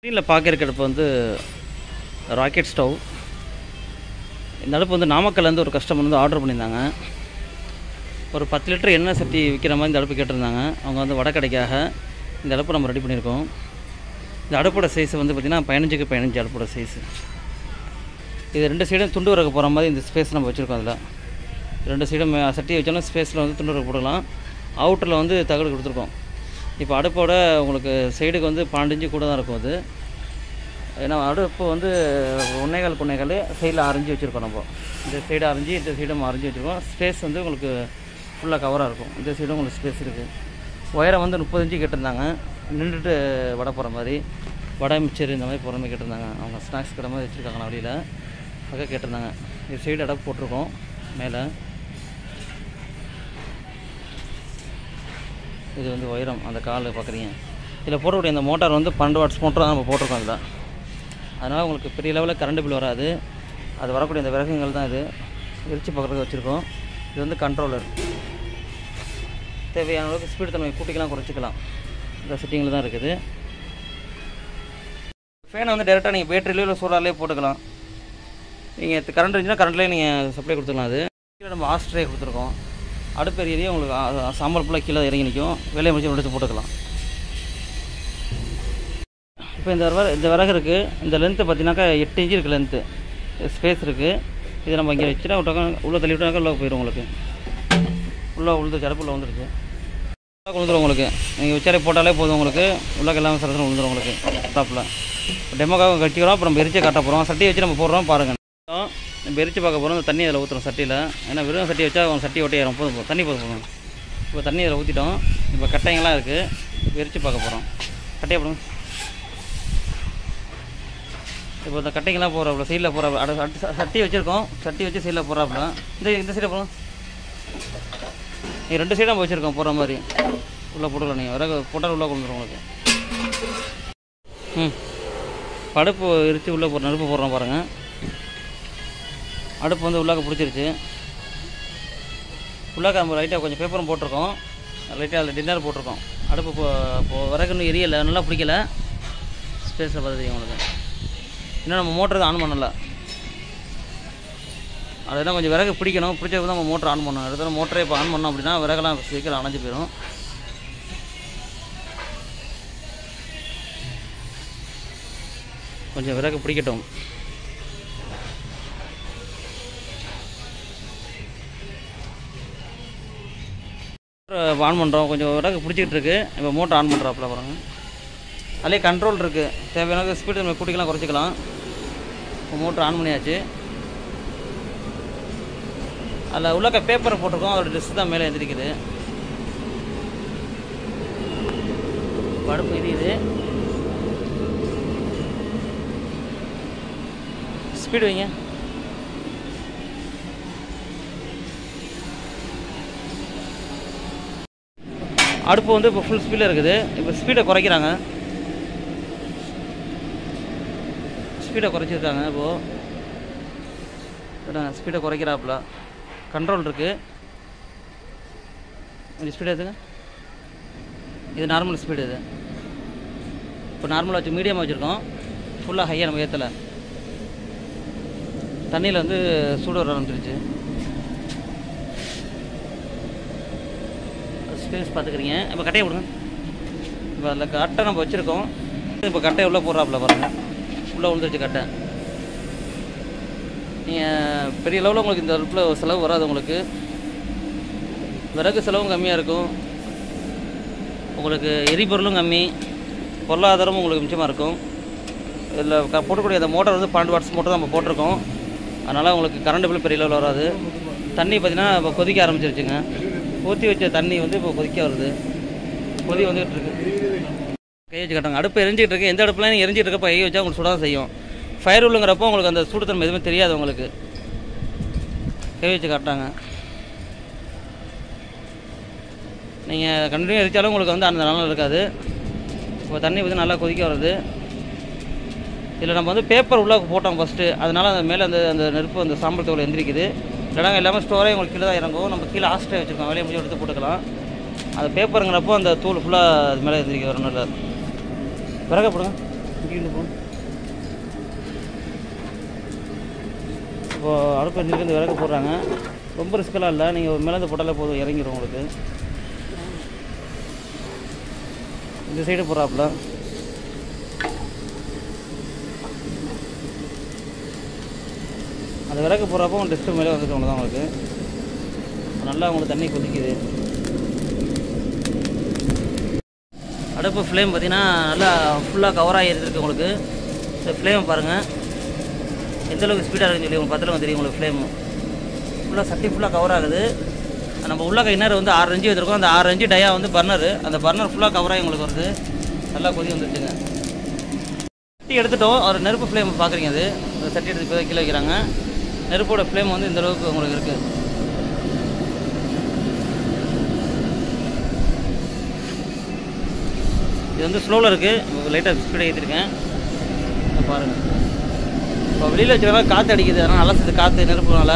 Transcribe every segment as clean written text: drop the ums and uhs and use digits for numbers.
ஸ்க்ரீனில் பார்க்குற அடுப்பு வந்து ராக்கெட் ஸ்டவ். இந்த அடுப்பு வந்து நாமக்கல்லேருந்து ஒரு கஸ்டமர் வந்து ஆர்டர் பண்ணியிருந்தாங்க. ஒரு 10 லிட்டர் எண்ணெய் சட்டி விற்கிற மாதிரி இந்த அடுப்பு கேட்டிருந்தாங்க. அவங்க வந்து வடக்கடைக்காக இந்த அடுப்பு நம்ம ரெடி பண்ணியிருக்கோம். இந்த அடுப்போட சைஸ் வந்து பார்த்திங்கன்னா 15க்கு 15 அடுப்போட சைஸு. இது 2 சைடும் துண்டு வரக்கு போகிற மாதிரி இந்த ஸ்பேஸ் நம்ம வச்சுருக்கோம். அதில் 2 சைடும் சட்டி வச்சாலும் ஸ்பேஸில் வந்து துண்டு வரக்கு போடலாம். அவுட்டரில் வந்து தகடு கொடுத்துருக்கோம். இப்போ அடுப்போட உங்களுக்கு சைடுக்கு வந்து 12 இன்ச்சு கூட தான் இருக்கும். அது ஏன்னா அடுப்பு வந்து 1.25 சைடில் அரைஞ்சி வச்சுருக்கோம். நம்ம இந்த சைடு அரைஞ்சி இந்த சைடும் அரைஞ்சி வச்சுருக்கோம். ஸ்பேஸ் வந்து உங்களுக்கு ஃபுல்லாக கவராக இருக்கும். இந்த சைடும் உங்களுக்கு ஸ்பேஸ் இருக்குது. ஒயரை வந்து 30 இன்ச்சு கேட்டிருந்தாங்க. நின்றுட்டு வடை போகிற மாதிரி, வடை மிச்சர் இந்த மாதிரி போகிற மாதிரி கேட்டிருந்தாங்க. அவங்க ஸ்நாக்ஸ் கடை மாதிரி வச்சுருக்காங்க வழியில். அங்கே கேட்டிருந்தாங்க. இது சைடு அடப்பு போட்டிருக்கோம். மேலே இது வந்து உயரம் அந்த கால் பார்க்குறீங்க. இதில் போடக்கூடிய இந்த மோட்டார் வந்து 12 வாட்ஸ் மோட்டர் தான் நம்ம போட்டிருக்கோம். அதில் அதனால் உங்களுக்கு பெரிய லெவலில் கரண்ட் பில் வராது. அது வரக்கூடிய இந்த விறகுங்கள் தான் இது எரிச்சு பார்க்குறதுக்கு வச்சுருக்கோம். இது வந்து கண்ட்ரோலர். தேவையான அளவுக்கு ஸ்பீடு தன்மை கூட்டிக்கலாம் குறைச்சிக்கலாம். இந்த செட்டிங்கில் தான் இருக்குது. ஃபேனை வந்து டேரெக்டாக நீங்கள் பேட்டரியிலே இல்லை சோலார்லேயே போட்டுக்கலாம். நீங்கள் கரண்ட் இருந்துச்சுன்னா கரண்ட்லேயே நீங்கள் சப்ளை கொடுத்துக்கலாம். அது கீழே நம்ம ஆஸ்ட்ரே கொடுத்துருக்கோம். அடுப்பு ஏரியா உங்களுக்கு சாம்பல் ஃபுல்லாக கீழே இறங்கி நிற்கும். வேலையை முடிச்சு எடுத்து போட்டுக்கலாம். இப்போ இந்த விறகு இருக்குது. இந்த லென்த்து பார்த்தீங்கன்னாக்கா 8 இன்ச்சு இருக்குது. லென்த்து ஸ்பேஸ் இருக்குது. இதை நம்ம இங்கே வச்சுட்டா விட்டாக்கா உள்ளே தள்ளி விட்டாக்கா உள்ளே போயிடும். உங்களுக்கு உள்ளே விழுந்துருச்சு. அடுப்பு உள்ளே வந்துருச்சு. விழுந்துடும் உங்களுக்கு. நீங்கள் உச்சாரை போட்டாலே போதும். உங்களுக்கு உள்ளே எல்லாமே சரசரம் விழுந்துடும். உங்களுக்கு டாப்பில் டெமோக்காக கட்டிக்கிறோம். அப்புறம் நம்ம எரிச்சு காட்ட போகிறோம். சட்டியை வச்சு நம்ம போடுறோம் பாருங்கள். நம்ம எரிச்சு பார்க்க போகிறோம். அந்த தண்ணி அதில் ஊற்றுறோம் சட்டியில். ஏன்னா வெறும் சட்டி வச்சா அவங்க சட்டி ஒட்டி ஏறும். போதும் தண்ணி போதும். இப்போ தண்ணி அதில் ஊற்றிட்டோம். இப்போ கட்டைங்கள்லாம் இருக்குது. இப்போ எரிச்சு பார்க்க போகிறோம். கட்டையை போடுங்க. இப்போ இந்த கட்டைங்கெல்லாம் போகிறாப்புல சைடில் போகிறாப்புல அடுத்து சட்டி வச்சுருக்கோம். சட்டி வச்சு சைடில் போகிறாப்புல. இந்த சைடை போகிறோம். நீங்கள் 2 சைடும் நம்ம வச்சுருக்கோம் போகிற மாதிரி. உள்ளே போட்டுக்கலாம். நீங்கள் விறகு போட்டால் உள்ளே கொண்டு வந்துடும் உங்களுக்கு. அடுப்பு எரிச்சு உள்ளே போடுற நெருப்பு போடுறோம் பாருங்கள். அடுப்பு வந்து உள்ளாக்க பிடிச்சிருச்சு. உள்ளாக்க நம்ம லைட்டாக கொஞ்சம் பேப்பரும் போட்டிருக்கோம். லைட்டாக அதில் டின்னர் போட்டிருக்கோம். அடுப்பு இப்போ விறகு இன்னும் எரியலை, நல்லா பிடிக்கல. ஸ்பேஸில் பார்த்து தெரியும் உங்களுக்கு. இன்னும் நம்ம மோட்டர் தான் ஆன் பண்ணலை. அதெல்லாம் கொஞ்சம் விறகு பிடிக்கணும். பிடிச்சது தான் நம்ம மோட்டர் ஆன் பண்ணணும். அடுத்த மோட்டரே இப்போ ஆன் பண்ணோம் அப்படின்னா விறகெல்லாம் சீக்கிரம் அணைஞ்சு போயிடும். கொஞ்சம் விறகு பிடிக்கட்டும். ஆன் பண்ணுறோம். கொஞ்சம் விறகு பிடிச்சிக்கிட்டு இருக்குது. இப்போ மோட்டர் ஆன் பண்ணுறாப்புல பாருங்க. அதிலே கண்ட்ரோல் இருக்குது. தேவையான ஸ்பீடு நம்ம கூட்டிக்கலாம் குறைச்சிக்கலாம். இப்போ மோட்டர் ஆன் பண்ணியாச்சு. அதில் உள்ளக்க பேப்பரை போட்டிருக்கோம். அதோட ட்ரெஸ் தான் மேலே எழுந்திருக்குது. அடுப்பு எரியுது. ஸ்பீடு வைங்க. அடுப்பு வந்து இப்போ ஃபுல் ஸ்பீடில் இருக்குது. இப்போ ஸ்பீடை குறைக்கிறாங்க. ஸ்பீடை குறைச்சிருக்காங்க. இப்போது ஸ்பீடை குறைக்கிறாப்புல. கண்ட்ரோல் இருக்குது. கொஞ்சம் ஸ்பீடு எடுத்துங்க. இது நார்மல் ஸ்பீடு. இது இப்போ நார்மலாக வச்சு மீடியமாக வச்சுருக்கோம். ஃபுல்லாக ஹையாக நம்ம ஏற்றலை. தண்ணியில் வந்து சூடு வர ஆரம்பிச்சிருச்சு. ஸ்பேஸ் பார்த்துக்கிறீங்க. இப்போ கட்டையை விடுங்க. இப்போ அதில் கட்டை நம்ம வச்சுருக்கோம். இப்போ கட்டையை உள்ளே போடுறாப்புல பாருங்கள். உள்ளே விழுந்துருச்சு கட்டை. நீங்கள் பெரிய லெவலில் உங்களுக்கு இந்த அடுப்பில் செலவு வராது. உங்களுக்கு விறகு செலவும் கம்மியாக இருக்கும். உங்களுக்கு எரிபொருளும் கம்மி. பொருளாதாரமும் உங்களுக்கு மிச்சமாக இருக்கும். இதில் போட்டக்கூடிய அந்த மோட்டர் வந்து 12 வாட்ஸ் மோட்டர் தான் நம்ம போட்டிருக்கோம். அதனால் உங்களுக்கு கரண்ட் பில் பெரிய லெவலில் வராது. தண்ணி பார்த்திங்கன்னா இப்போ கொதிக்க ஆரம்பிச்சிருச்சுங்க. ஊற்றி வச்ச தண்ணி வந்து இப்போ கொதிக்க வருது. கொதி வந்துகிட்டு இருக்கு. கை வச்சு கட்டுறாங்க. அடுப்பு எரிஞ்சிக்கிட்டு இருக்குது. எந்த அடுப்புலாம் எரிஞ்சிட்டு இருக்கப்போ கை வச்சா உங்களுக்கு சுடாதான் செய்யும். ஃபயர் உள்ளுங்கிறப்போ உங்களுக்கு அந்த சூடுத்தன்மை எதுவுமே தெரியாது. உங்களுக்கு கை வச்சு காட்டுறாங்க. நீங்கள் கண்டினியூ எரிச்சாலும் உங்களுக்கு வந்து அந்த நல்லா இருக்காது. இப்போ தண்ணி வந்து நல்லா கொதிக்க வருது. இதில் நம்ம வந்து பேப்பர் உள்ளே போட்டோம் ஃபஸ்ட்டு. அதனால் அந்த மேலே அந்த நெருப்பு அந்த சாம்பல் தோல் எந்திரிக்குது. இல்லைனா எல்லாமே ஸ்டோரே உங்களுக்கு கீழே தான் இறங்கும். நம்ம கீழே ஆஸ்ட்ரே வச்சுருக்கோம். வேலையை முடிச்சு எடுத்து போட்டுக்கலாம். அந்த பேப்பருங்கிறப்போ அந்த தூள் ஃபுல்லாக அது மேலே எந்திரிக்க வரணும். இல்லை விறகு போடுங்க. இப்போது அடுப்பு எரிஞ்சிருக்கு, இந்த விறகு போடுறாங்க. ரொம்ப ரிஸ்க்கெல்லாம் இல்லை, நீங்கள் மேலேருந்து போட்டாலே போதும், இறங்கிடும் உங்களுக்கு. இந்த சைடு போகிறாப்புல அந்த விறகு போடுறப்போ உங்கள் டெஸ்ட்டு மேலே வந்துட்டு தான் உங்களுக்கு நல்லா உங்களுக்கு தண்ணி கொதிக்குது. அடுப்பு ஃப்ளேம் பார்த்திங்கன்னா நல்லா ஃபுல்லாக கவர் ஆகிருக்கு உங்களுக்கு. இந்த ஃப்ளேமை பாருங்கள் எந்தளவுக்கு ஸ்பீடாக இருக்குன்னு சொல்லி உங்களுக்கு பத்தில் தெரியும். உங்களுக்கு ஃப்ளேமு ஃபுல்லாக சட்டி ஃபுல்லாக கவர் ஆகுது. நம்ம உள்ளாக்க இன்னர் வந்து 6 இன்ச்சு வச்சுருக்கோம். அந்த 6 இன்ச்சு டயா வந்து பர்னரு, அந்த பர்னர் ஃபுல்லாக கவர் ஆகி உங்களுக்கு வருது. நல்லா கொதி வந்துருச்சுங்க. சட்டி எடுத்துட்டோம். ஒரு நெருப்பு ஃப்ளேம் பார்க்குறீங்க, அது அந்த சட்டி எடுத்து இப்போ கீழே வைக்கிறாங்க. நெருப்போட ஃப்ளேம் வந்து இந்தளவுக்கு உங்களுக்கு இருக்குது. இது வந்து ஸ்லோவில் இருக்குது, லைட்டாக ஸ்பீடாக ஏற்றிருக்கேன் பாருங்கள். இப்போ வெளியில் வச்சுருக்கா காற்று அடிக்குது, அதனால் நல்லா சேர்த்து காற்று நெருப்புனால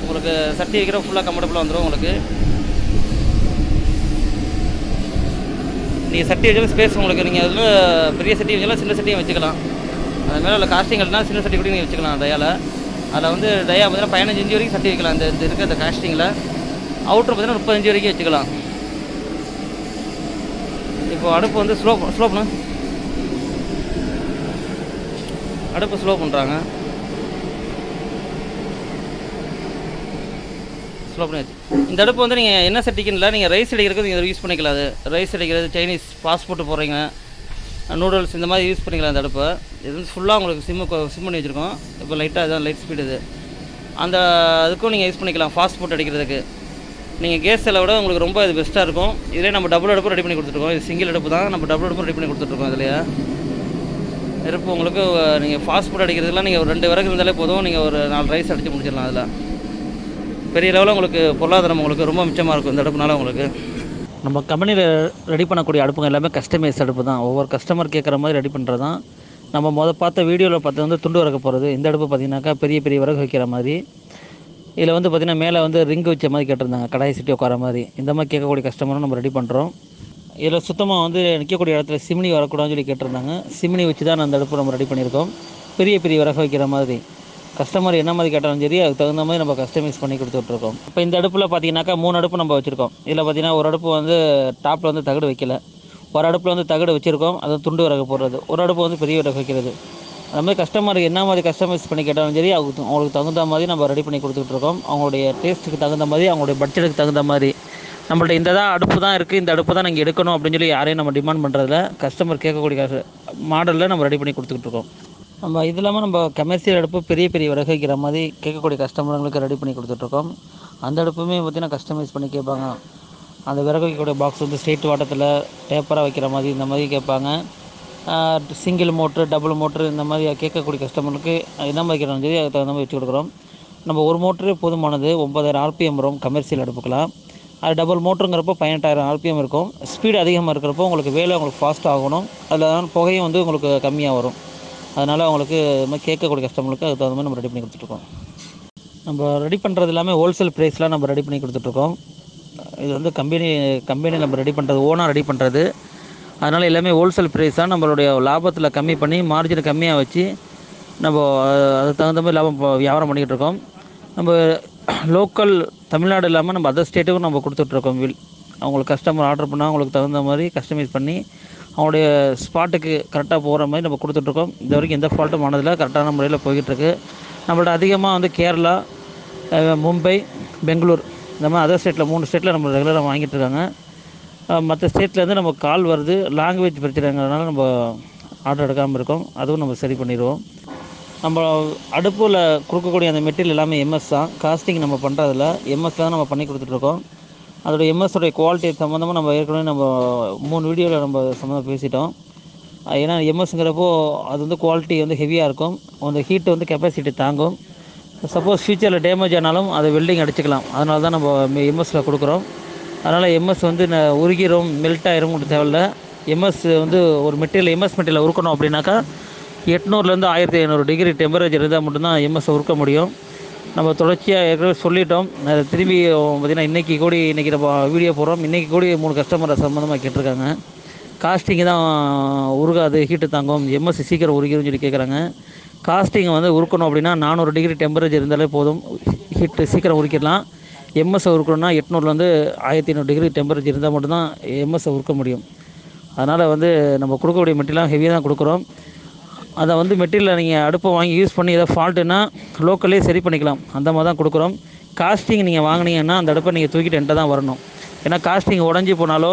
உங்களுக்கு சட்டி வைக்கிற ஃபுல்லாக கம்ஃபர்டபுளாக வந்துடும். உங்களுக்கு நீங்கள் சட்டி வச்சாலும் ஸ்பேஸ் உங்களுக்கு, நீங்கள் அதில் பெரிய சட்டி வச்சாலும் சின்ன சட்டியும் வச்சுக்கலாம். அது மேலே உள்ள காஸ்டிங்கள்னா சின்ன சட்டி கூட நீங்கள் வச்சுக்கலாம் டயாவில். அதில் வந்து டயா பார்த்தீங்கன்னா 15 இன்ச்சு வரைக்கும் சட்டி வைக்கலாம். இந்த இருக்க இந்த காஸ்டிங்கில் அவுட்ரு பார்த்தீங்கன்னா 30 இன்ச்சு வரைக்கும் வச்சுக்கலாம். இப்போ அடுப்பு வந்து ஸ்லோ பண்ணு, அடுப்பு ஸ்லோ பண்ணுறாங்க. ஸ்லோ பண்ணியாச்சு. இந்த அடுப்பு வந்து நீங்கள் என்ன சட்டிக்குன்னு இல்லை, நீங்கள் ரைஸ் அடிக்கிறதுக்கு நீங்கள் யூஸ் பண்ணிக்கலாம். அது ரைஸ் அடிக்கிறது, சைனீஸ் பாஸ்போர்ட் போடுறீங்க, நூடுல்ஸ் இந்த மாதிரி யூஸ் பண்ணிக்கலாம். இந்த அடுப்பை இது வந்து ஃபுல்லாக உங்களுக்கு சிம் பண்ணி வச்சுருக்கோம். இப்போ லைட்டாக இதுதான் லைட் ஸ்பீடு. இது அந்த அதுக்கும் நீங்கள் யூஸ் பண்ணிக்கலாம் ஃபாஸ்ட் ஃபுட் அடிக்கிறதுக்கு. நீங்கள் கேஸ் செல்லை விட உங்களுக்கு ரொம்ப இது பெஸ்ட்டாக இருக்கும். இதிலே நம்ம டபுள் அடுப்பு ரெடி பண்ணி கொடுத்துருக்கோம். இது சிங்கிள் அடுப்பு தான், நம்ம டபுள் அடுப்பு ரெடி பண்ணி கொடுத்துட்ருக்கோம். இதுலையே நெருப்பு உங்களுக்கு நீங்கள் ஃபாஸ்ட் ஃபுட் அடிக்கிறதுலாம் நீங்கள் ஒரு 2 விறகு இருந்தாலே போதும், நீங்கள் ஒரு 4 ரைஸ் அடித்து முடிச்சிடலாம். அதில் பெரிய லெவலில் உங்களுக்கு பொருளாதாரம் உங்களுக்கு ரொம்ப மிச்சமாக இருக்கும் இந்த அடுப்புனால. உங்களுக்கு நம்ம கம்பெனியில் ரெடி பண்ணக்கூடிய அடுப்புங்க எல்லாமே கஸ்டமைஸ் அடுப்பு தான். ஒவ்வொரு கஸ்டமர் கேட்குற மாதிரி ரெடி பண்ணுறது தான். நம்ம பார்த்த வீடியோவில் பார்த்து வந்து துண்டு விறகு போகிறது. இந்த அடுப்பு பார்த்திங்கனாக்கா பெரிய பெரிய விறகு வைக்கிற மாதிரி. இதில் வந்து பார்த்திங்கன்னா மேலே வந்து ரிங்கு வச்ச மாதிரி கேட்டிருந்தாங்க, கடாய் சிட்டி உட்கார மாதிரி. இந்த மாதிரி கேட்கக்கூடிய கஸ்டமரும் நம்ம ரெடி பண்ணுறோம். இதில் சுத்தமாக வந்து நிற்கக்கூடிய இடத்துல சிமினி வரக்கூடாதுன்னு சொல்லி கேட்டிருந்தாங்க. சிமினி வச்சு தான் அந்த அடுப்பு நம்ம ரெடி பண்ணியிருக்கோம். பெரிய பெரிய விறகு வைக்கிற மாதிரி கஸ்டமர் என்ன மாதிரி கேட்டாலும் சரி, அதுக்கு தகுந்த மாதிரி நம்ம கஸ்டமைஸ் பண்ணி கொடுத்துட்ருக்கோம். இப்போ இந்த அடுப்பில் பார்த்தீங்கன்னாக்கா 3 அடுப்பு நம்ம வச்சுருக்கோம். இதில் பார்த்தீங்கன்னா ஒரு அடுப்பு வந்து டாப்பில் வந்து தகடு வைக்கல, ஒரு அடுப்பில் வந்து தகடு வச்சுருக்கோம், அது துண்டு விறகு போடுறது, ஒரு அடுப்பு வந்து பெரிய விறகு வைக்கிறது. அது மாதிரி கஸ்டமருக்கு என்ன மாதிரி கஸ்டமைஸ் பண்ணி கேட்டாலும் சரி, அவங்களுக்கு தகுந்த மாதிரி நம்ம ரெடி பண்ணி கொடுத்துட்ருக்கோம். அவங்களுடைய டேஸ்ட்டுக்கு தகுந்த மாதிரி, அவங்களுடைய பட்ஜெட்டுக்கு தகுந்த மாதிரி. நம்மள்ட்ட இந்த தான் அடுப்பு தான் இருக்குது, இந்த அடுப்பு தான் நீங்கள் எடுக்கணும் அப்படின்னு சொல்லி யாரையும் நம்ம டிமாண்ட் பண்ணுறதில்ல. கஸ்டமர் கேட்கக்கூடிய மாடலில் நம்ம ரெடி பண்ணி கொடுத்துட்ருக்கோம். நம்ம இது இல்லாமல் நம்ம கமர்ஷியல் அடுப்பு பெரிய பெரிய விறகு வைக்கிற மாதிரி கேட்கக்கூடிய கஸ்டமர்களுக்கு ரெடி பண்ணி கொடுத்துட்ருக்கோம். அந்த அடுப்புமே பார்த்திங்கன்னா கஸ்டமைஸ் பண்ணி கேட்பாங்க. அந்த விறகு வைக்கக்கூடிய பாக்ஸ் வந்து ஸ்ட்ரெயிட் வாட்டத்தில் டேப்பராக வைக்கிற மாதிரி இந்த மாதிரி கேட்பாங்க. சிங்கிள் மோட்ரு, டபுள் மோட்ரு இந்த மாதிரி கேட்கக்கூடிய கஸ்டமருக்கு என்ன மாதிரி கேட்டாலும் சரி, அதுக்கு தகுந்த மாதிரி வச்சு கொடுக்குறோம். நம்ம ஒரு மோட்ரு போதுமானது. 9000 RPM வரும் கமர்ஷியல் அடுப்புக்கலாம். அது டபுள் மோட்ருங்கிறப்போ 18000 RPM இருக்கும். ஸ்பீடு அதிகமாக இருக்கிறப்போ உங்களுக்கு வேலை உங்களுக்கு ஃபாஸ்ட் ஆகணும். அதில் புகையும் வந்து உங்களுக்கு கம்மியாக வரும். அதனால் அவங்களுக்கு இது மாதிரி கேட்கக்கூடிய கஸ்டமருக்கு அதுக்கு தகுந்த மாதிரி நம்ம ரெடி பண்ணி கொடுத்துட்ருக்கோம். நம்ம ரெடி பண்ணுறது எல்லாமே ஹோல்சேல் ப்ரைஸ்லாம் நம்ம ரெடி பண்ணி கொடுத்துட்ருக்கோம். இது வந்து கம்பெனி நம்ம ரெடி பண்ணுறது, ஓனாக ரெடி பண்ணுறது. அதனால் எல்லாமே ஹோல்சேல் ப்ரைஸ் தான். நம்மளுடைய லாபத்தில் கம்மி பண்ணி மார்ஜினை கம்மியாக வச்சு நம்ம அதுக்கு தகுந்த மாதிரி லாபம் வியாபாரம் பண்ணிக்கிட்டு இருக்கோம். நம்ம லோக்கல் தமிழ்நாடு இல்லாமல் நம்ம அதர் ஸ்டேட்டுக்கும் நம்ம கொடுத்துட்ருக்கோம். அவங்களுக்கு கஸ்டமர் ஆர்டர் பண்ணால் அவங்களுக்கு தகுந்த மாதிரி கஸ்டமைஸ் பண்ணி அவங்களுடைய ஸ்பாட்டுக்கு கரெக்டாக போகிற மாதிரி நம்ம கொடுத்துட்ருக்கோம். இது வரைக்கும் எந்த ஃபால்ட்டும் ஆனதில்லை, கரெக்டான முறையில் போய்கிட்டுருக்கு. நம்மள்ட்ட அதிகமாக வந்து கேரளா, மும்பை, பெங்களூர் இந்த மாதிரி அதர் ஸ்டேட்டில் 3 ஸ்டேட்டில் நம்ம ரெகுலராக வாங்கிட்டு இருக்காங்க. மற்ற ஸ்டேட்லேருந்து நம்ம கால் வருது, லாங்குவேஜ் பிரச்சனைங்கிறதுனால நம்ம ஆர்டர் எடுக்காமல் இருக்கோம். அதுவும் நம்ம சரி பண்ணிடுவோம். நம்ம அடுப்பில் கொடுக்கக்கூடிய அந்த மெட்டீரியல் எல்லாமே எம்எஸ் தான். காஸ்டிங் நம்ம பண்ணுறதில்ல, எம்எஸ்ல தான் நம்ம பண்ணி கொடுத்துட்ருக்கோம். அதோடய எம்எஸோடைய குவாலிட்டி சம்மந்தமாக நம்ம ஏற்கனவே நம்ம 3 வீடியோவில் நம்ம சம்மந்தமாக பேசிட்டோம். ஏன்னா எம்எஸ்ங்கிறப்போ அது வந்து குவாலிட்டி வந்து ஹெவியாக இருக்கும், அந்த ஹீட்டு வந்து கெப்பாசிட்டி தாங்கும். சப்போஸ் ஃபியூச்சரில் டேமேஜ் ஆனாலும் அதை வெல்டிங் அடிச்சுக்கலாம். அதனால தான் நம்ம எம்எஸில் கொடுக்குறோம். அதனால் எம்எஸ் வந்து உருகிரும், மெல்ட் ஆயிரும் தேவையில்ல. எம்எஸ் வந்து ஒரு மெட்டீரியல் எம்எஸ் மெட்டீரியல் உருக்கணும் அப்படின்னாக்கா 800லேருந்து 1500 டிகிரி டெம்பரேச்சர் இருந்தால் மட்டும்தான் எம்எஸ் உருக்க முடியும். நம்ம தொடர்ச்சியாக ஏற்கனவே சொல்லிட்டோம். திரும்பி பார்த்திங்கன்னா இன்றைக்கி நம்ம வீடியோ போடுறோம். இன்றைக்கி கூடி 3 கஸ்டமரை சம்மந்தமாக கேட்டிருக்காங்க. காஸ்டிங்கு தான் உருகாது, ஹீட்டு தாங்கும், எம்எஸ் சீக்கிரம் உருகிரும்னு சொல்லி கேட்குறாங்க. காஸ்டிங் வந்து உருக்கணும் அப்படின்னா 400 டிகிரி டெம்பரேச்சர் இருந்தாலே போதும், ஹீட்டு சீக்கிரம் உருக்கிடலாம். எம்எஸ்ஸை உருக்கணும்னா 800லேருந்து 1500 டிகிரி டெம்பரேச்சர் இருந்தால் மட்டும்தான் எம்எஸ்ஸை உருக்க முடியும். அதனால் வந்து நம்ம கொடுக்கக்கூடிய மெட்டீரியலாம் ஹெவியாக தான் கொடுக்குறோம். அதை வந்து மெட்டீரியலை நீங்கள் அடுப்பை வாங்கி யூஸ் பண்ணி எதாவது ஃபால்ட்டுன்னா லோக்கல்லே சரி பண்ணிக்கலாம், அந்த மாதிரி தான் கொடுக்குறோம். காஸ்டிங் நீங்கள் வாங்கினீங்கன்னா அந்த அடுப்பை நீங்கள் தூக்கிட்டு என்கிட்ட தான் வரணும். ஏன்னா காஸ்டிங் உடஞ்சி போனாலோ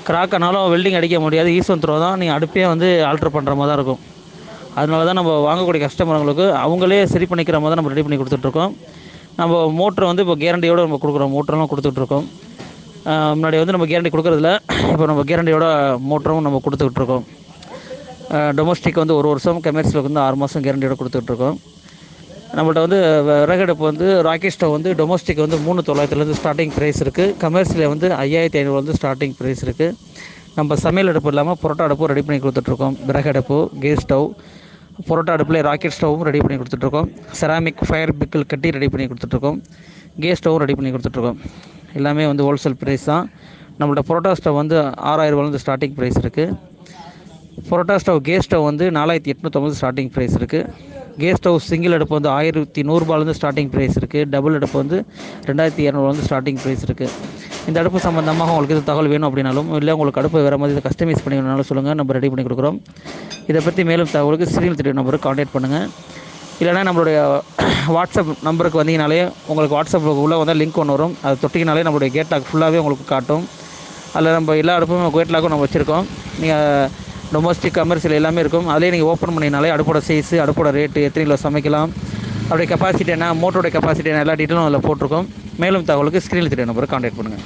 கிராக் ஆனாலும் வெல்டிங் அடிக்க முடியாது, ஈஸ்வன் த்ரோ தான், நீங்கள் அடுப்பே வந்து ஆல்ட்ரு பண்ணுற மாதிரி தான் இருக்கும். அதனால தான் நம்ம வாங்கக்கூடிய கஸ்டமர்களுக்கு அவங்களே சரி பண்ணிக்கிற மாதிரி தான் நம்ம ரெடி பண்ணி கொடுத்துட்ருக்கோம். நம்ம மோட்ரு வந்து இப்போ கேரண்டியோடு நம்ம கொடுக்குறோம், மோட்டரெலாம் கொடுத்துட்ருக்கோம். முன்னாடி வந்து நம்ம கேரண்டி கொடுக்குறதில்ல, இப்போ நம்ம கேரண்டியோட மோட்டரும் நம்ம கொடுத்துட்ருக்கோம். டொமஸ்டிக் வந்து 1 வருஷம், கமர்ஷியலுக்கு வந்து 6 மாதம் கேரண்டியோட கொடுத்துட்ருக்கோம். நம்மள்ட்ட வந்து விறகடுப்பு வந்து ராக்கெட் ஸ்டவ் வந்து டொமஸ்டிக் வந்து 3900 ஸ்டார்டிங் ப்ரைஸ் இருக்குது, கமர்ஷியலில் வந்து 5500 ஸ்டார்டிங் ப்ரைஸ் இருக்குது. நம்ம சமையல் அடுப்பு இல்லாமல் புரோட்டா அடுப்பும் ரெடி பண்ணி கொடுத்துட்ருக்கோம். விறகடுப்பு, கேஸ் ஸ்டவ், புரோட்டா அடுப்பில் ராக்கெட் ஸ்டவ்வும் ரெடி பண்ணி கொடுத்துட்ருக்கோம். செராமிக் ஃபயர் பிக்கிள் கட்டி ரெடி பண்ணி கொடுத்துட்ருக்கோம். கேஸ் ஸ்டவ்வும் ரெடி பண்ணி கொடுத்துட்ருக்கோம். எல்லாமே வந்து ஹோல்சேல் ப்ரைஸ் தான். நம்மள்ட்ட புரோட்டா ஸ்டவ் வந்து 6000 ஸ்டார்டிங் ப்ரைஸ் இருக்குது. புரோட்டா ஸ்டவ் கேஸ் ஸ்டவ் வந்து 4850 ஸ்டார்டிங் ப்ரைஸ் இருக்குது. கேஸ் ஸ்டவ் சிங்கிள் அடுப்பு வந்து 1100 ஸ்டார்டிங் ப்ரைஸ் இருக்குது. டபுள் அடுப்பு வந்து 2200 ஸ்டார்டிங் ப்ரைஸ் இருக்குது. இந்த அடுப்பு சம்மந்தமாக உங்களுக்கு இது தகவல் வேணும் அப்படின்னாலும், இல்லை உங்களுக்கு அடுப்பு வேறு மாதிரி இதை கஸ்டமைஸ் பண்ணி வேணுனாலும் சொல்லுங்கள், நம்ம ரெடி பண்ணி கொடுக்குறோம். இதை பற்றி மேலும் தகவலுக்கு ஸ்க்ரீனில் தெரிய நம்பருக்கு கான்டாக்ட் பண்ணுங்கள். இல்லைனா நம்மளுடைய வாட்ஸ்அப் நம்பருக்கு வந்தீங்கனாலே உங்களுக்கு வாட்ஸ்அப்பில் உள்ளே வந்தால் லிங்க் ஒன்று வரும், அதை தொட்டிங்கனாலே நம்மளுடைய கேட் லாக் ஃபுல்லாகவே உங்களுக்கு காட்டும். அதில் நம்ம எல்லா அடுப்புமே கேட் லாக்கும் நம்ம வச்சுருக்கோம். நீங்கள் டொமஸ்டிக் கமர்ஷியல் எல்லாமே இருக்கும். அதிலே நீங்கள் ஓப்பன் பண்ணினாலே அடுப்போட சைஸு, அடுப்போட ரேட்டு, எத்தனை கிலோ சமைக்கலாம், அப்படியே கெப்பாசிட்டி என்ன, மோட்டரோட கெப்பாசிட்டி என்ன, எல்லா டீட்டெயிலும் அதில் போட்டிருக்கோம். மேலும் தகவலுக்கு ஸ்க்ரீனில் தெரிய நம்பருக்கு கான்டாக்ட் பண்ணுங்கள்.